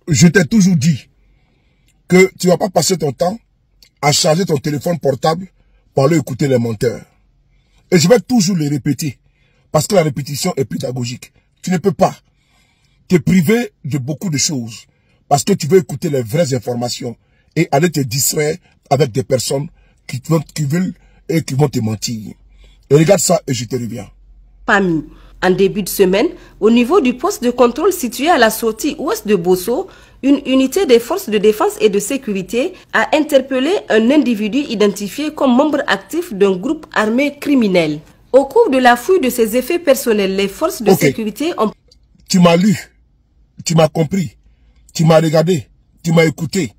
Je t'ai toujours dit que tu ne vas pas passer ton temps à charger ton téléphone portable pour aller écouter les menteurs. Et je vais toujours les répéter, parce que la répétition est pédagogique. Tu ne peux pas te priver de beaucoup de choses, parce que tu veux écouter les vraies informations et aller te distraire avec des personnes qui veulent et qui vont te mentir. Et regarde ça et je te reviens. Parmi. En début de semaine, au niveau du poste de contrôle situé à la sortie ouest de Bosso, une unité des forces de défense et de sécurité a interpellé un individu identifié comme membre actif d'un groupe armé criminel. Au cours de la fouille de ses effets personnels, les forces de sécurité ont... Tu m'as lu, tu m'as compris, tu m'as regardé, tu m'as écouté.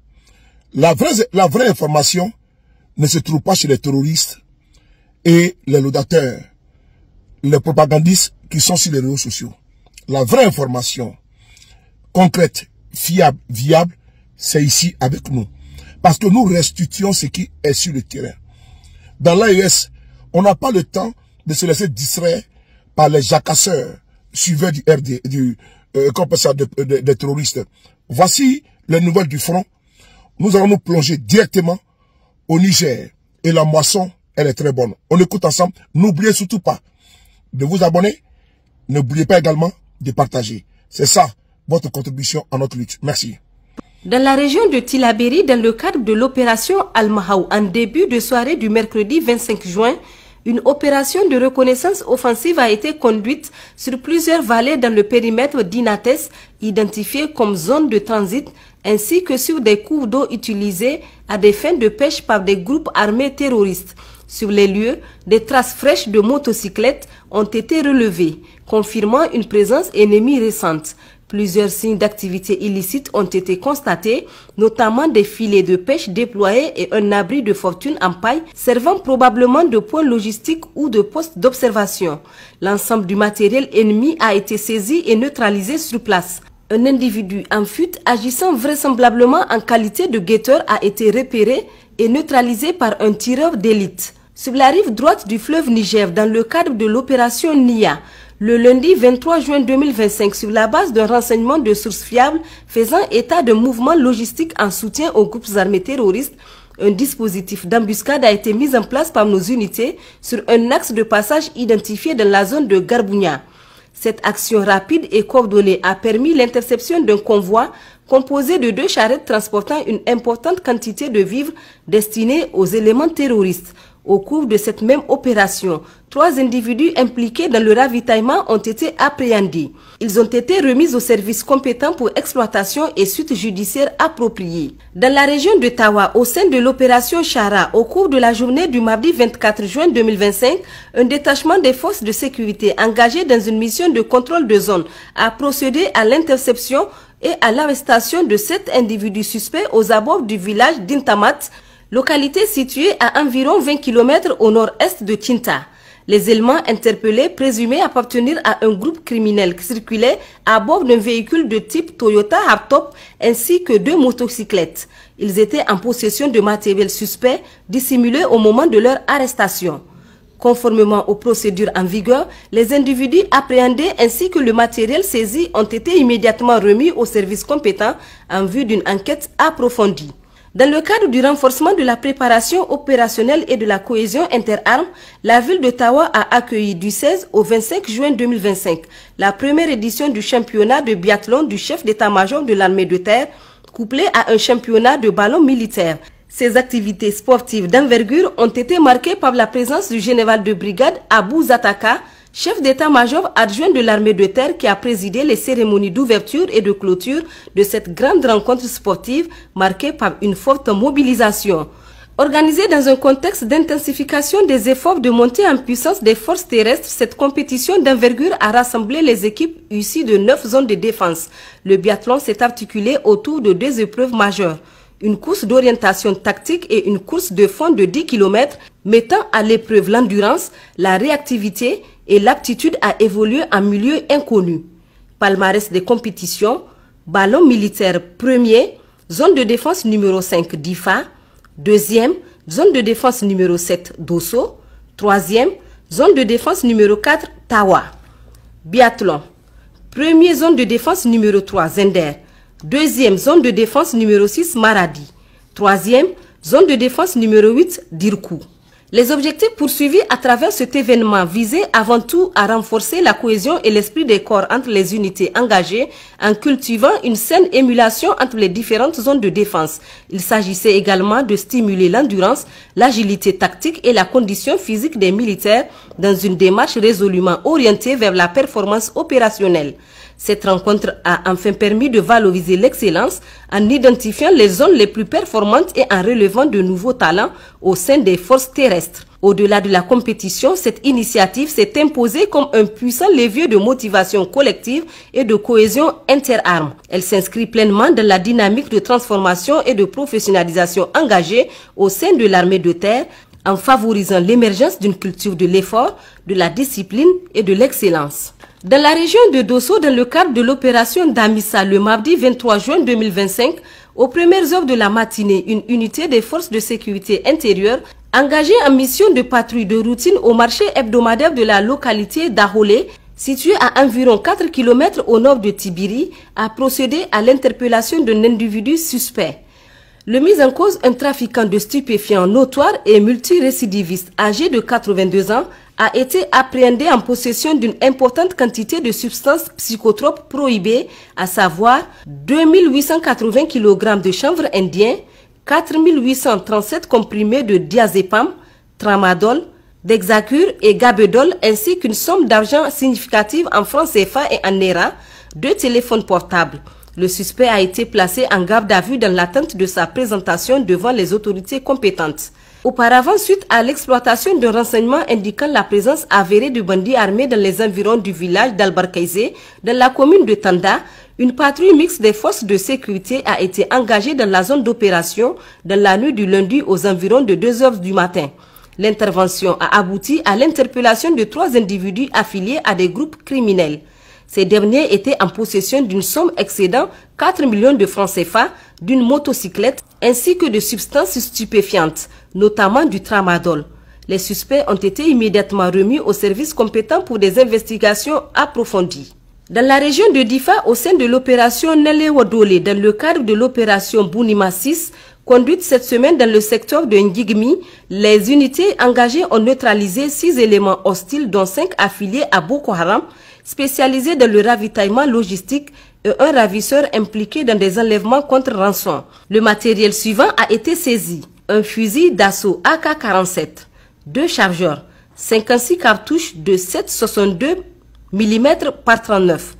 La vraie information ne se trouve pas chez les terroristes et les laudateurs, les propagandistes qui sont sur les réseaux sociaux. La vraie information concrète, fiable, viable, c'est ici avec nous. Parce que nous restituons ce qui est sur le terrain. Dans l'AES, on n'a pas le temps de se laisser distraire par les jacasseurs suiveurs du RD, des terroristes. Voici les nouvelles du front. Nous allons nous plonger directement au Niger. Et la moisson, elle est très bonne. On écoute ensemble. N'oubliez surtout pas de vous abonner. N'oubliez pas également de partager. C'est ça, votre contribution à notre lutte. Merci. Dans la région de Tillabéri, dans le cadre de l'opération Al-Mahaou, en début de soirée du mercredi 25 juin, une opération de reconnaissance offensive a été conduite sur plusieurs vallées dans le périmètre d'Inates, identifié comme zone de transit, ainsi que sur des cours d'eau utilisés à des fins de pêche par des groupes armés terroristes. Sur les lieux, des traces fraîches de motocyclettes ont été relevées, confirmant une présence ennemie récente. Plusieurs signes d'activité illicite ont été constatés, notamment des filets de pêche déployés et un abri de fortune en paille servant probablement de point logistique ou de poste d'observation. L'ensemble du matériel ennemi a été saisi et neutralisé sur place. Un individu en fuite agissant vraisemblablement en qualité de guetteur a été repéré et neutralisé par un tireur d'élite. Sur la rive droite du fleuve Niger, dans le cadre de l'opération NIA, le lundi 23 juin 2025, sur la base d'un renseignement de sources fiables faisant état de mouvements logistiques en soutien aux groupes armés terroristes, un dispositif d'embuscade a été mis en place par nos unités sur un axe de passage identifié dans la zone de Garbounia. Cette action rapide et coordonnée a permis l'interception d'un convoi composé de 2 charrettes transportant une importante quantité de vivres destinés aux éléments terroristes. Au cours de cette même opération, 3 individus impliqués dans le ravitaillement ont été appréhendés. Ils ont été remis aux services compétents pour exploitation et suites judiciaires appropriées. Dans la région de Tawa, au sein de l'opération Chara, au cours de la journée du mardi 24 juin 2025, un détachement des forces de sécurité engagé dans une mission de contrôle de zone a procédé à l'interception et à l'arrestation de 7 individus suspects aux abords du village d'Intamat, localité située à environ 20 km au nord-est de Tinta. Les éléments interpellés présumés appartenir à un groupe criminel qui circulait à bord d'un véhicule de type Toyota Hardtop ainsi que 2 motocyclettes. Ils étaient en possession de matériel suspect dissimulé au moment de leur arrestation. Conformément aux procédures en vigueur, les individus appréhendés ainsi que le matériel saisi ont été immédiatement remis aux services compétents en vue d'une enquête approfondie. Dans le cadre du renforcement de la préparation opérationnelle et de la cohésion interarmes, la ville de Tawa a accueilli du 16 au 25 juin 2025 la première édition du championnat de biathlon du chef d'état-major de l'armée de terre, couplé à un championnat de ballon militaire. Ces activités sportives d'envergure ont été marquées par la présence du général de brigade Abou Zataka, chef d'état-major adjoint de l'armée de terre qui a présidé les cérémonies d'ouverture et de clôture de cette grande rencontre sportive marquée par une forte mobilisation. Organisée dans un contexte d'intensification des efforts de montée en puissance des forces terrestres, cette compétition d'envergure a rassemblé les équipes issues de 9 zones de défense. Le biathlon s'est articulé autour de 2 épreuves majeures. Une course d'orientation tactique et une course de fond de 10 km mettant à l'épreuve l'endurance, la réactivité et l'aptitude à évoluer en milieu inconnu. Palmarès des compétitions, ballon militaire premier, zone de défense numéro 5 Difa, deuxième, zone de défense numéro 7 Dosso, troisième, zone de défense numéro 4 Tawa. Biathlon, premier zone de défense numéro 3 Zender, Deuxième zone de défense numéro 6, Maradi. Troisième zone de défense numéro 8, Dirkou. Les objectifs poursuivis à travers cet événement visaient avant tout à renforcer la cohésion et l'esprit des corps entre les unités engagées en cultivant une saine émulation entre les différentes zones de défense. Il s'agissait également de stimuler l'endurance, l'agilité tactique et la condition physique des militaires dans une démarche résolument orientée vers la performance opérationnelle. Cette rencontre a enfin permis de valoriser l'excellence en identifiant les zones les plus performantes et en relevant de nouveaux talents au sein des forces terrestres. Au-delà de la compétition, cette initiative s'est imposée comme un puissant levier de motivation collective et de cohésion interarmes. Elle s'inscrit pleinement dans la dynamique de transformation et de professionnalisation engagée au sein de l'armée de terre, en favorisant l'émergence d'une culture de l'effort, de la discipline et de l'excellence. Dans la région de Dosso, dans le cadre de l'opération Damissa, le mardi 23 juin 2025, aux premières heures de la matinée, une unité des forces de sécurité intérieure engagée en mission de patrouille de routine au marché hebdomadaire de la localité d'Aholé, située à environ 4 km au nord de Tibiri, a procédé à l'interpellation d'un individu suspect. Le mis en cause, un trafiquant de stupéfiants notoire et multirécidiviste âgé de 82 ans, a été appréhendé en possession d'une importante quantité de substances psychotropes prohibées, à savoir 2880 kg de chanvre indien, 4837 comprimés de diazépam, tramadol, d'hexacure et gabedol, ainsi qu'une somme d'argent significative en francs CFA et en NERA, 2 téléphones portables. Le suspect a été placé en garde à vue dans l'attente de sa présentation devant les autorités compétentes. Auparavant, suite à l'exploitation de renseignements indiquant la présence avérée de bandits armés dans les environs du village d'Albarkaïsé, dans la commune de Tanda, une patrouille mixte des forces de sécurité a été engagée dans la zone d'opération dans la nuit du lundi aux environs de 2 heures du matin. L'intervention a abouti à l'interpellation de 3 individus affiliés à des groupes criminels. Ces derniers étaient en possession d'une somme excédant 4 millions de francs CFA, d'une motocyclette ainsi que de substances stupéfiantes, notamment du tramadol. Les suspects ont été immédiatement remis aux services compétents pour des investigations approfondies. Dans la région de Difa, au sein de l'opération Nele Wadole, dans le cadre de l'opération Bounima 6, conduite cette semaine dans le secteur de Ngigmi, les unités engagées ont neutralisé 6 éléments hostiles, dont 5 affiliés à Boko Haram, spécialisés dans le ravitaillement logistique, et un ravisseur impliqué dans des enlèvements contre rançon. Le matériel suivant a été saisi: un fusil d'assaut AK-47, 2 chargeurs, 56 cartouches de 7,62 mm par 39,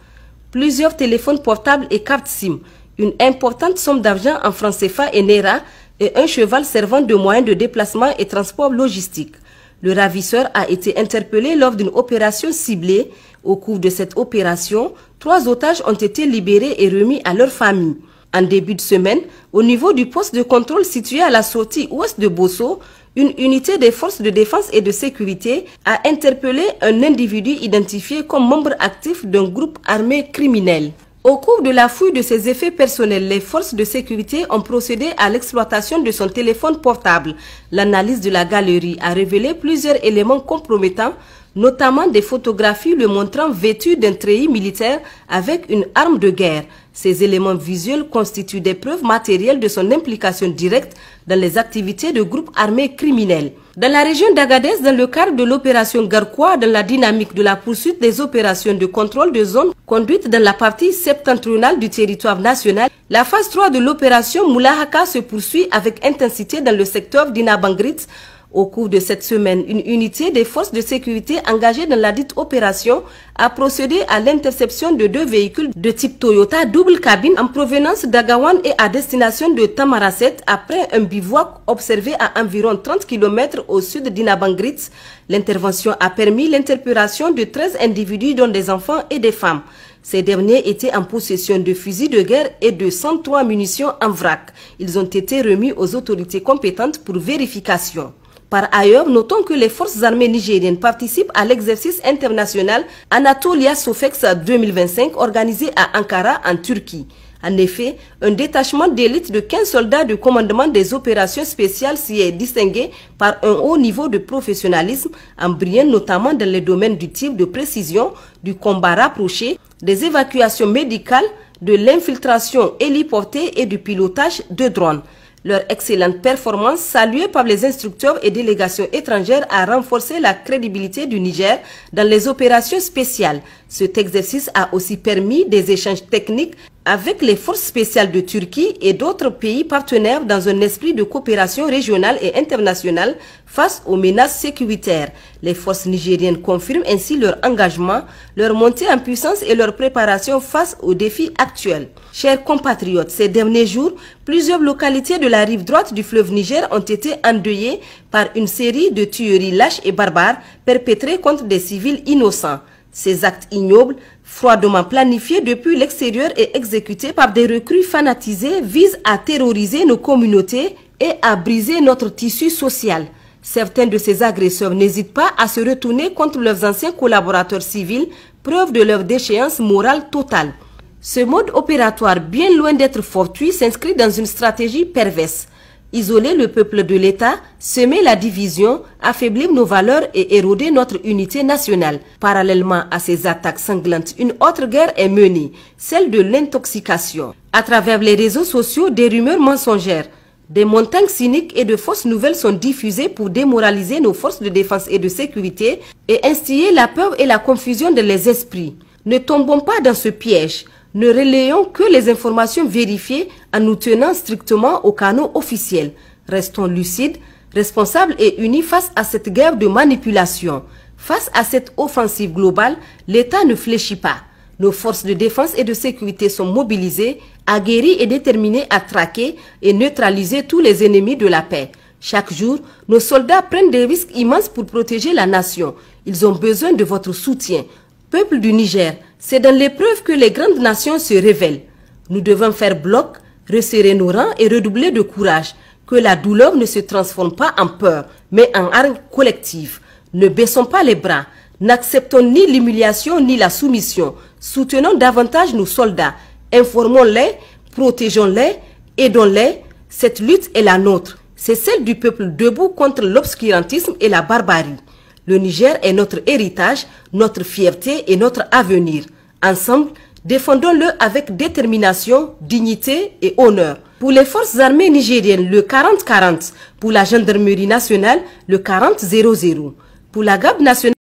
plusieurs téléphones portables et cartes SIM, une importante somme d'argent en francs CFA et NERA et un cheval servant de moyen de déplacement et transport logistique. Le ravisseur a été interpellé lors d'une opération ciblée. Au cours de cette opération, 3 otages ont été libérés et remis à leur famille. En début de semaine, au niveau du poste de contrôle situé à la sortie ouest de Bosso, une unité des forces de défense et de sécurité a interpellé un individu identifié comme membre actif d'un groupe armé criminel. Au cours de la fouille de ses effets personnels, les forces de sécurité ont procédé à l'exploitation de son téléphone portable. L'analyse de la galerie a révélé plusieurs éléments compromettants, notamment des photographies le montrant vêtu d'un treillis militaire avec une arme de guerre. Ces éléments visuels constituent des preuves matérielles de son implication directe dans les activités de groupes armés criminels. Dans la région d'Agadez, dans le cadre de l'opération Garkwa, dans la dynamique de la poursuite des opérations de contrôle de zone conduites dans la partie septentrionale du territoire national, la phase 3 de l'opération Moulahaka se poursuit avec intensité dans le secteur d'Inabangrit. Au cours de cette semaine, une unité des forces de sécurité engagée dans la dite opération a procédé à l'interception de 2 véhicules de type Toyota double cabine en provenance d'Agawan et à destination de Tamaracet après un bivouac observé à environ 30 km au sud d'Inabangrit. L'intervention a permis l'interpellation de 13 individus dont des enfants et des femmes. Ces derniers étaient en possession de fusils de guerre et de 103 munitions en vrac. Ils ont été remis aux autorités compétentes pour vérification. Par ailleurs, notons que les forces armées nigériennes participent à l'exercice international Anatolia Sofex 2025 organisé à Ankara en Turquie. En effet, un détachement d'élite de 15 soldats de commandement des opérations spéciales s'y est distingué par un haut niveau de professionnalisme, en brillant notamment dans les domaines du tir de précision, du combat rapproché, des évacuations médicales, de l'infiltration héliportée et du pilotage de drones. Leur excellente performance, saluée par les instructeurs et délégations étrangères, a renforcé la crédibilité du Niger dans les opérations spéciales. Cet exercice a aussi permis des échanges techniques avec les forces spéciales de Turquie et d'autres pays partenaires dans un esprit de coopération régionale et internationale face aux menaces sécuritaires. Les forces nigériennes confirment ainsi leur engagement, leur montée en puissance et leur préparation face aux défis actuels. Chers compatriotes, ces derniers jours, plusieurs localités de la rive droite du fleuve Niger ont été endeuillées par une série de tueries lâches et barbares perpétrées contre des civils innocents. Ces actes ignobles, froidement planifiés depuis l'extérieur et exécutés par des recrues fanatisés, visent à terroriser nos communautés et à briser notre tissu social. Certains de ces agresseurs n'hésitent pas à se retourner contre leurs anciens collaborateurs civils, preuve de leur déchéance morale totale. Ce mode opératoire, bien loin d'être fortuit, s'inscrit dans une stratégie perverse. Isoler le peuple de l'État, semer la division, affaiblir nos valeurs et éroder notre unité nationale. Parallèlement à ces attaques sanglantes, une autre guerre est menée, celle de l'intoxication. À travers les réseaux sociaux, des rumeurs mensongères, des montagnes cyniques et de fausses nouvelles sont diffusées pour démoraliser nos forces de défense et de sécurité et instiller la peur et la confusion dans les esprits. Ne tombons pas dans ce piège. Ne relayons que les informations vérifiées en nous tenant strictement aux canaux officiels. Restons lucides, responsables et unis face à cette guerre de manipulation. Face à cette offensive globale, l'État ne fléchit pas. Nos forces de défense et de sécurité sont mobilisées, aguerries et déterminées à traquer et neutraliser tous les ennemis de la paix. Chaque jour, nos soldats prennent des risques immenses pour protéger la nation. Ils ont besoin de votre soutien. Peuple du Niger, c'est dans l'épreuve que les grandes nations se révèlent. Nous devons faire bloc, resserrer nos rangs et redoubler de courage. Que la douleur ne se transforme pas en peur, mais en arme collective. Ne baissons pas les bras. N'acceptons ni l'humiliation ni la soumission. Soutenons davantage nos soldats. Informons-les, protégeons-les, aidons-les. Cette lutte est la nôtre. C'est celle du peuple debout contre l'obscurantisme et la barbarie. Le Niger est notre héritage, notre fierté et notre avenir. Ensemble, défendons-le avec détermination, dignité et honneur. Pour les forces armées nigériennes, le 40-40. Pour la gendarmerie nationale, le 40-00. Pour la garde nationale,